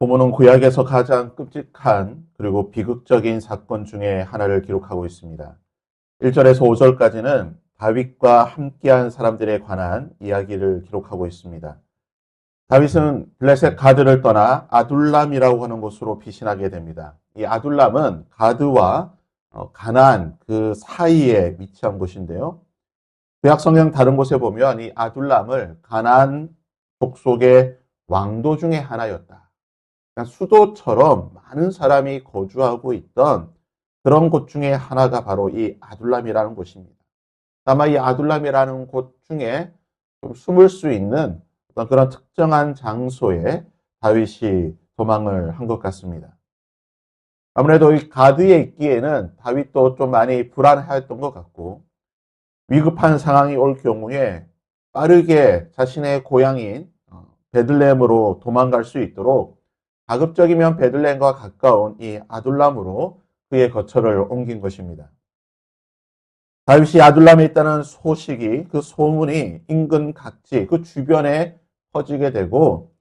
고모는 구약에서 가장 끔찍한 그리고 비극적인 사건 중에 하나를 기록하고 있습니다. 1절에서 5절까지는 다윗과 함께한 사람들에 관한 이야기를 기록하고 있습니다. 다윗은 블레셋 가드를 떠나 아둘람이라고 하는 곳으로 피신하게 됩니다. 이 아둘람은 가드와 가나안 그 사이에 위치한 곳인데요. 구약 성경 다른 곳에 보면 이 아둘람을 가나안 족속의 왕도 중에 하나였다. 그러니까 수도처럼 많은 사람이 거주하고 있던 그런 곳 중에 하나가 바로 이 아둘람이라는 곳입니다. 아마 이 아둘람이라는 곳 중에 좀 숨을 수 있는 어떤 그런 특정한 장소에 다윗이 도망을 한 것 같습니다. 아무래도 이 가드에 있기에는 다윗도 좀 많이 불안했던 것 같고 위급한 상황이 올 경우에 빠르게 자신의 고향인 베들레헴으로 도망갈 수 있도록 가급적이면 베들레헴과 가까운 이 아둘람으로 그의 거처를 옮긴 것입니다. 다윗이 아둘람에 있다는 소식이 그 소문이 인근 각지 그 주변에 퍼지게 되고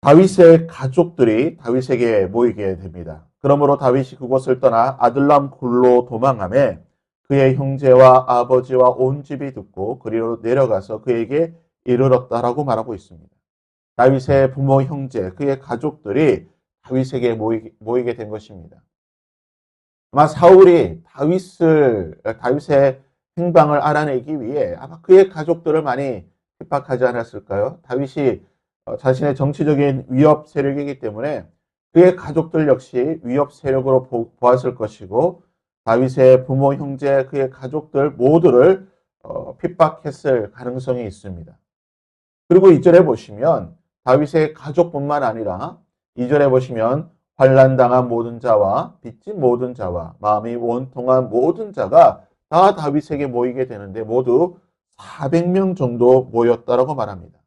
다윗의 가족들이 다윗에게 모이게 됩니다. 그러므로 다윗이 그곳을 떠나 아둘람 굴로 도망하며 그의 형제와 아버지와 온 집이 듣고 그리로 내려가서 그에게 이르렀다라고 말하고 있습니다. 다윗의 부모, 형제, 그의 가족들이 다윗에게 모이게 된 것입니다. 아마 사울이 다윗의 행방을 알아내기 위해 아마 그의 가족들을 많이 핍박하지 않았을까요? 다윗이 자신의 정치적인 위협 세력이기 때문에 그의 가족들 역시 위협 세력으로 보았을 것이고 다윗의 부모, 형제, 그의 가족들 모두를 핍박했을 가능성이 있습니다. 그리고 2절에 보시면 다윗의 가족뿐만 아니라 2절에 보시면 환난당한 모든 자와 빚진 모든 자와 마음이 원통한 모든 자가 다 다윗에게 모이게 되는데 모두 400명 정도 모였다라고 말합니다.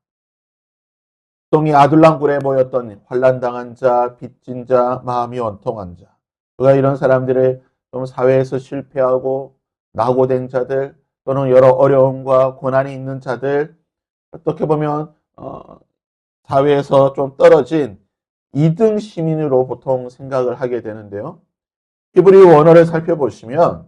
동이 아둘람굴에 모였던 환난당한 자, 빚진 자, 마음이 원통한 자. 그가 이런 사람들을 좀 사회에서 실패하고 낙오된 자들 또는 여러 어려움과 고난이 있는 자들 어떻게 보면 사회에서 좀 떨어진 2등 시민으로 보통 생각을 하게 되는데요. 히브리 원어를 살펴보시면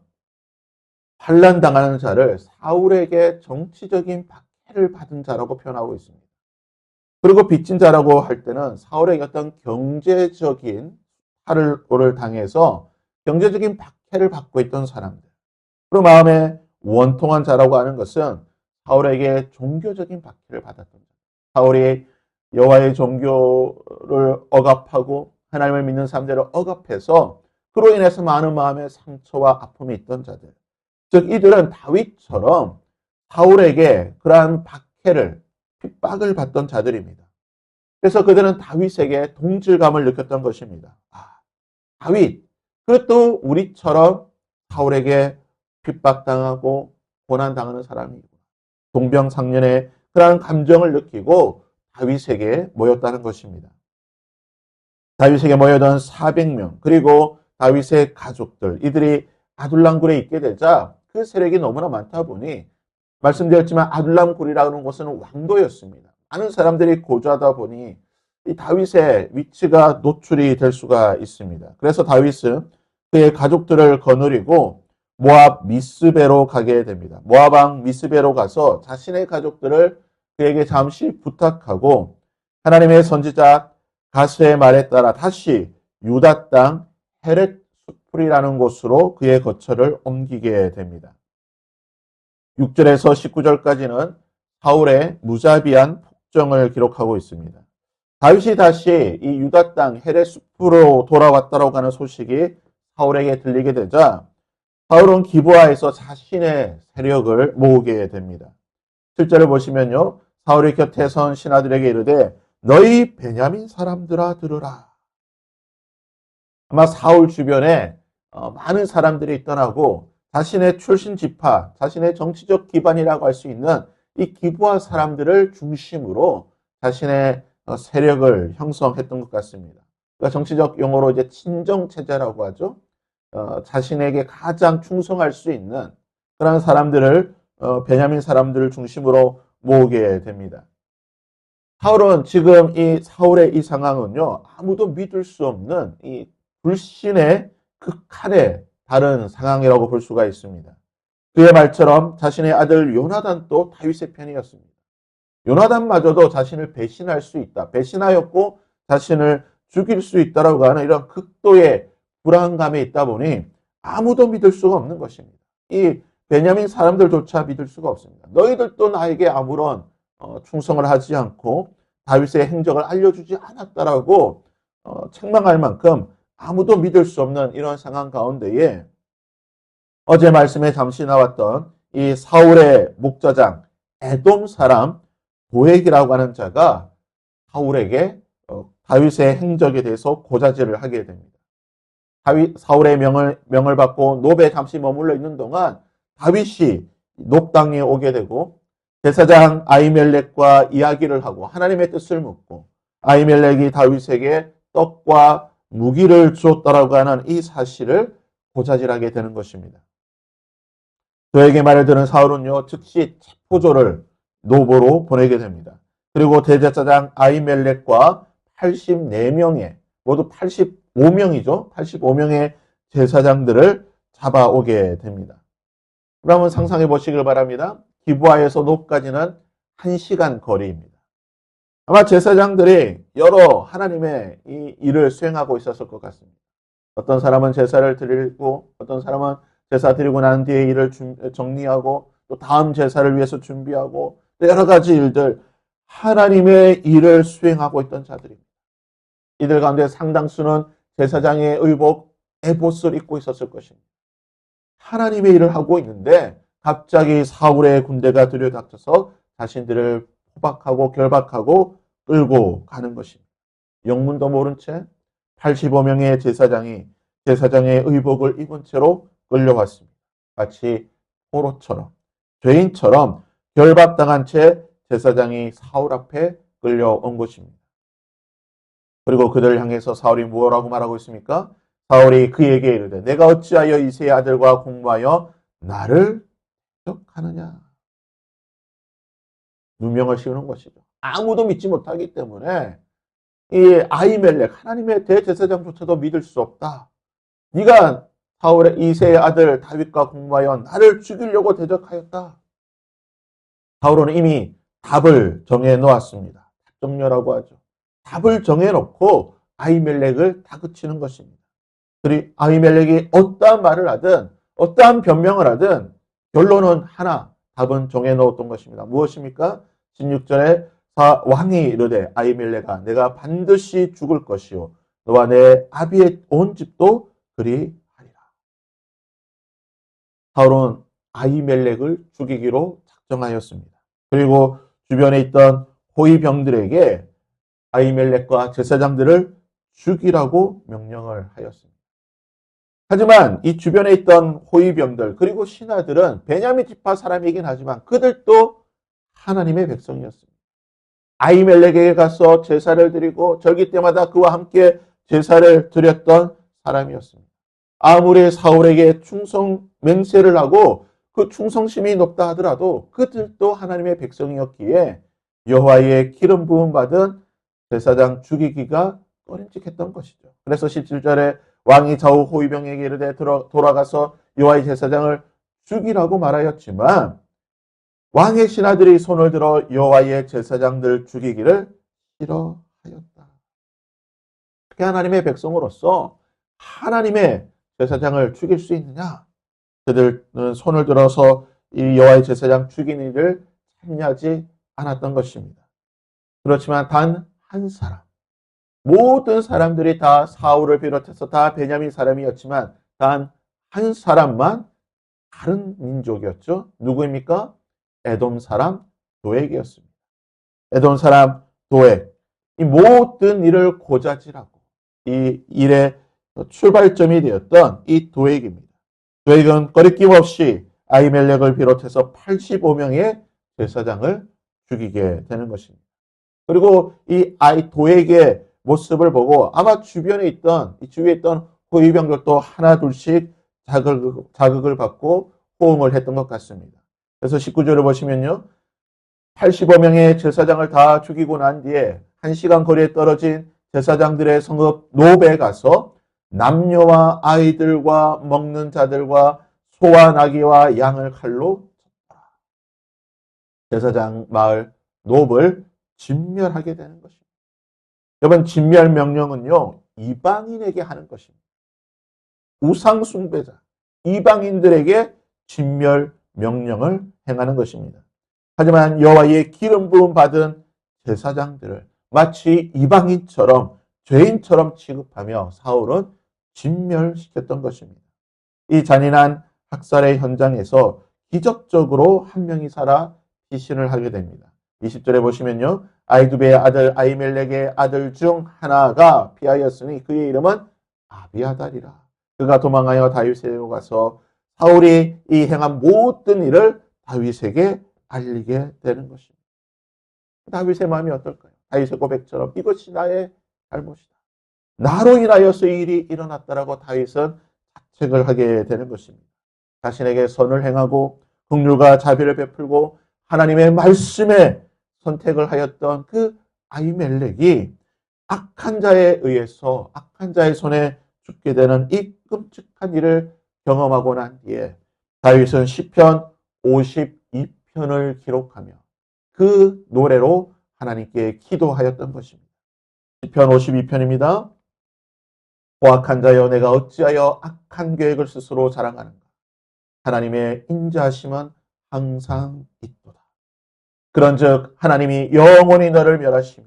환난당하는 자를 사울에게 정치적인 박해를 받은 자라고 표현하고 있습니다. 그리고 빚진 자라고 할 때는 사울에게 어떤 경제적인 할을 당해서 경제적인 박해를 받고 있던 사람들. 그리고 마음에 원통한 자라고 하는 것은 사울에게 종교적인 박해를 받았던 자. 사울이 여호와의 종교를 억압하고 하나님을 믿는 사람들을 억압해서 그로 인해서 많은 마음의 상처와 아픔이 있던 자들. 즉 이들은 다윗처럼 사울에게 그러한 박해를 핍박을 받던 자들입니다. 그래서 그들은 다윗에게 동질감을 느꼈던 것입니다. 다윗, 그것도 우리처럼 사울에게 핍박당하고 고난당하는 사람이고 동병상련의 그러한 감정을 느끼고 다윗에게 모였다는 것입니다. 다윗에게 모여던 400명 그리고 다윗의 가족들 이들이 아둘람굴에 있게 되자 그 세력이 너무나 많다 보니 말씀드렸지만 아둘람굴이라는 곳은 왕도였습니다. 많은 사람들이 거주하다 보니 이 다윗의 위치가 노출이 될 수가 있습니다. 그래서 다윗은 그의 가족들을 거느리고 모압 미스베로 가게 됩니다. 모압 왕 미스베로 가서 자신의 가족들을 그에게 잠시 부탁하고 하나님의 선지자 가스의 말에 따라 다시 유다 땅 헤렛 수풀이라는 곳으로 그의 거처를 옮기게 됩니다. 6절에서 19절까지는 사울의 무자비한 폭정을 기록하고 있습니다. 다윗이 다시 이 유다 땅 헤렛 숲으로 돌아왔다라고 하는 소식이 사울에게 들리게 되자 사울은 기브아에서 자신의 세력을 모으게 됩니다. 7절을 보시면요. 사울의 곁에 선 신하들에게 이르되 너희 베냐민 사람들아 들으라. 아마 사울 주변에 많은 사람들이 떠나고 자신의 출신 지파, 자신의 정치적 기반이라고 할 수 있는 이 기브아 사람들을 중심으로 자신의 세력을 형성했던 것 같습니다. 그러니까 정치적 용어로 이제 친정 체제라고 하죠. 자신에게 가장 충성할 수 있는 그런 사람들을 베냐민 사람들을 중심으로 모으게 됩니다. 사울은 지금 이 사울의 이 상황은요, 아무도 믿을 수 없는 이 불신의 극한에 다른 상황이라고 볼 수가 있습니다. 그의 말처럼 자신의 아들 요나단도 다윗의 편이었습니다. 요나단마저도 자신을 배신할 수 있다. 배신하였고 자신을 죽일 수 있다라고 하는 이런 극도의 불안감에 있다 보니 아무도 믿을 수가 없는 것입니다. 이 베냐민 사람들조차 믿을 수가 없습니다. 너희들도 나에게 아무런 충성을 하지 않고 다윗의 행적을 알려주지 않았다라고 책망할 만큼 아무도 믿을 수 없는 이런 상황 가운데에 어제 말씀에 잠시 나왔던 이 사울의 목자장 에돔 사람 도액이라고 하는 자가 사울에게 다윗의 행적에 대해서 고자질을 하게 됩니다. 사울의 명을 받고 노베에 잠시 머물러 있는 동안 다윗이 높 땅에 오게 되고 제사장 아히멜렉과 이야기를 하고 하나님의 뜻을 묻고 아히멜렉이 다윗에게 떡과 무기를 주었다라고 하는 이 사실을 고자질하게 되는 것입니다. 그에게 말을 들은 사울은요, 즉시 체포조를 노보로 보내게 됩니다. 그리고 대제사장 아히멜렉과 84명의, 모두 85명이죠. 85명의 제사장들을 잡아오게 됩니다. 그러면 상상해 보시길 바랍니다. 기브아에서 높까지는 1시간 거리입니다. 아마 제사장들이 여러 하나님의 이 일을 수행하고 있었을 것 같습니다. 어떤 사람은 제사를 드리고 어떤 사람은 제사 드리고 난 뒤에 일을 정리하고 또 다음 제사를 위해서 준비하고 여러 가지 일들 하나님의 일을 수행하고 있던 자들입니다. 이들 가운데 상당수는 제사장의 의복 에봇을 입고 있었을 것입니다. 하나님의 일을 하고 있는데 갑자기 사울의 군대가 들여닥쳐서 자신들을 포박하고 결박하고 끌고 가는 것입니다. 영문도 모른 채 85명의 제사장이 제사장의 의복을 입은 채로 끌려왔습니다. 마치 포로처럼 죄인처럼 결박당한 채 제사장이 사울 앞에 끌려온 것입니다. 그리고 그들을 향해서 사울이 무엇라고 말하고 있습니까? 사울이 그에게 이르되 내가 어찌하여 이새의 아들과 공모하여 나를 대적하느냐. 누명을 씌우는 것이죠. 아무도 믿지 못하기 때문에 이 아히멜렉 하나님의 대제사장조차도 믿을 수 없다. 네가 사울의 이새의 아들 다윗과 공모하여 나를 죽이려고 대적하였다. 사울은 이미 답을 정해 놓았습니다. 답정료라고 하죠. 답을 정해 놓고 아히멜렉을 다그치는 것입니다. 그리고 아히멜렉이 어떠한 말을 하든 어떠한 변명을 하든 결론은 하나, 답은 정해 놓았던 것입니다. 무엇입니까? 16절에 왕이 이르되 아히멜렉아 내가 반드시 죽을 것이요 너와 내 아비의 온 집도 그리하리라. 사울은 아히멜렉을 죽이기로 작정하였습니다. 그리고 주변에 있던 호위병들에게 아히멜렉과 제사장들을 죽이라고 명령을 하였습니다. 하지만 이 주변에 있던 호위병들 그리고 신하들은 베냐민 지파 사람이긴 하지만 그들도 하나님의 백성이었습니다. 아히멜렉에게 가서 제사를 드리고 절기 때마다 그와 함께 제사를 드렸던 사람이었습니다. 아무리 사울에게 충성 맹세를 하고 그 충성심이 높다 하더라도 그들도 하나님의 백성이었기에 여호와의 기름 부음 받은 제사장 죽이기가 꺼림칙했던 것이죠. 그래서 17절에 왕이 좌우 호위병에게 이르되 돌아가서 여호와의 제사장을 죽이라고 말하였지만 왕의 신하들이 손을 들어 여호와의 제사장들 죽이기를 싫어하였다. 어떻게 하나님의 백성으로서 하나님의 제사장을 죽일 수 있느냐? 그들은 손을 들어서 이 여호와의 제사장 죽이는 일을 참여하지 않았던 것입니다. 그렇지만 단 한 사람, 모든 사람들이 다 사울을 비롯해서 다 베냐민 사람이었지만 단 한 사람만 다른 민족이었죠. 누구입니까? 에돔 사람 도액이었습니다. 에돔 사람 도액. 이 모든 일을 고자질하고 이 일의 출발점이 되었던 이 도액입니다. 도액은 거리낌 없이 아히멜렉을 비롯해서 85명의 제사장을 죽이게 되는 것입니다. 그리고 이 도액의 모습을 보고 아마 주변에 있던 이 주위에 있던 호위병들도 하나 둘씩 자극을 받고 호응을 했던 것 같습니다. 그래서 19절을 보시면요. 85명의 제사장을 다 죽이고 난 뒤에 1시간 거리에 떨어진 제사장들의 성읍 노베에 가서 남녀와 아이들과 먹는 자들과 소와 나귀와 양을 칼로 제사장 마을 노브를 진멸하게 되는 것입니다. 여러분, 진멸 명령은요, 이방인에게 하는 것입니다. 우상 숭배자, 이방인들에게 진멸 명령을 행하는 것입니다. 하지만 여호와의 기름 부음 받은 제사장들을 마치 이방인처럼 죄인처럼 취급하며 사울은 진멸시켰던 것입니다. 이 잔인한 학살의 현장에서 기적적으로 한 명이 살아 피신을 하게 됩니다. 20절에 보시면요. 아이두베의 아들 아히멜렉의 아들 중 하나가 피하였으니 그의 이름은 아비아달이라. 그가 도망하여 다윗에게로 가서 사울이 이 행한 모든 일을 다윗에게 알리게 되는 것입니다. 다윗의 마음이 어떨까요? 다윗의 고백처럼 이것이 나의 잘못이다. 나로 인하여서 이 일이 일어났다라고 다윗은 자책을 하게 되는 것입니다. 자신에게 선을 행하고 긍휼과 자비를 베풀고 하나님의 말씀에 선택을 하였던 그 아히멜렉이 악한 자에 의해서 악한 자의 손에 죽게 되는 이 끔찍한 일을 경험하고 난 뒤에 다윗은 시편 52편을 기록하며 그 노래로 하나님께 기도하였던 것입니다. 시편 52편입니다. 고악한 자여 내가 어찌하여 악한 계획을 스스로 자랑하는가. 하나님의 인자하심은 항상 있도다. 그런즉 하나님이 영원히 너를 멸하시며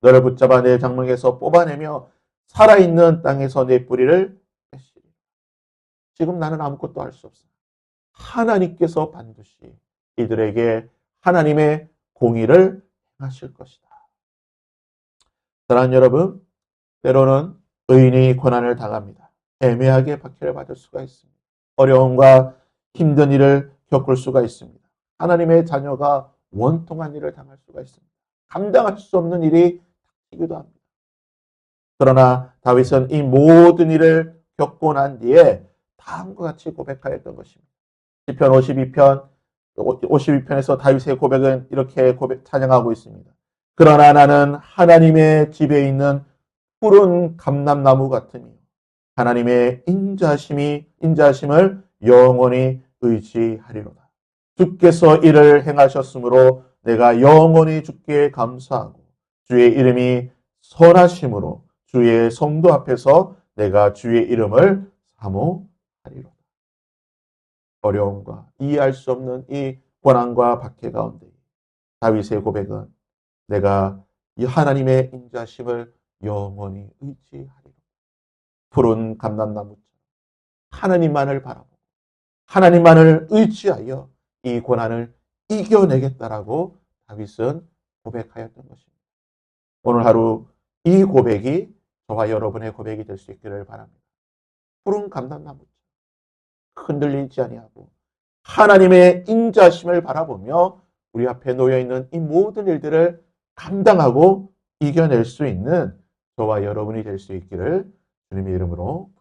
너를 붙잡아 내 장막에서 뽑아내며 살아있는 땅에서 내 뿌리를 빼시리. 지금 나는 아무것도 할 수 없어. 하나님께서 반드시 이들에게 하나님의 공의를 행하실 것이다. 사랑하는 여러분, 때로는 의인이 고난을 당합니다. 애매하게 박해를 받을 수가 있습니다. 어려움과 힘든 일을 겪을 수가 있습니다. 하나님의 자녀가 원통한 일을 당할 수가 있습니다. 감당할 수 없는 일이 닥치기도 합니다. 그러나 다윗은 이 모든 일을 겪고 난 뒤에 다음과 같이 고백하였던 것입니다. 시편 52편에서 다윗의 고백은 이렇게 찬양하고 있습니다. 그러나 나는 하나님의 집에 있는 푸른 감람나무 같으니 하나님의 인자심을 영원히 의지하리로다. 주께서 이를 행하셨으므로 내가 영원히 주께 감사하고 주의 이름이 선하심으로 주의 성도 앞에서 내가 주의 이름을 사모하리로다. 어려움과 이해할 수 없는 이 고난과 박해 가운데 다윗의 고백은 내가 이 하나님의 인자심을 영원히 의지하리로다. 푸른 감람나무처럼 하나님만을 바라보고 하나님만을 의지하여 이 고난을 이겨내겠다라고 다윗은 고백하였던 것입니다. 오늘 하루 이 고백이 저와 여러분의 고백이 될 수 있기를 바랍니다. 푸른 감람나무처럼 흔들리지 아니하고 하나님의 인자심을 바라보며 우리 앞에 놓여있는 이 모든 일들을 감당하고 이겨낼 수 있는 저와 여러분이 될 수 있기를 주님의 이름으로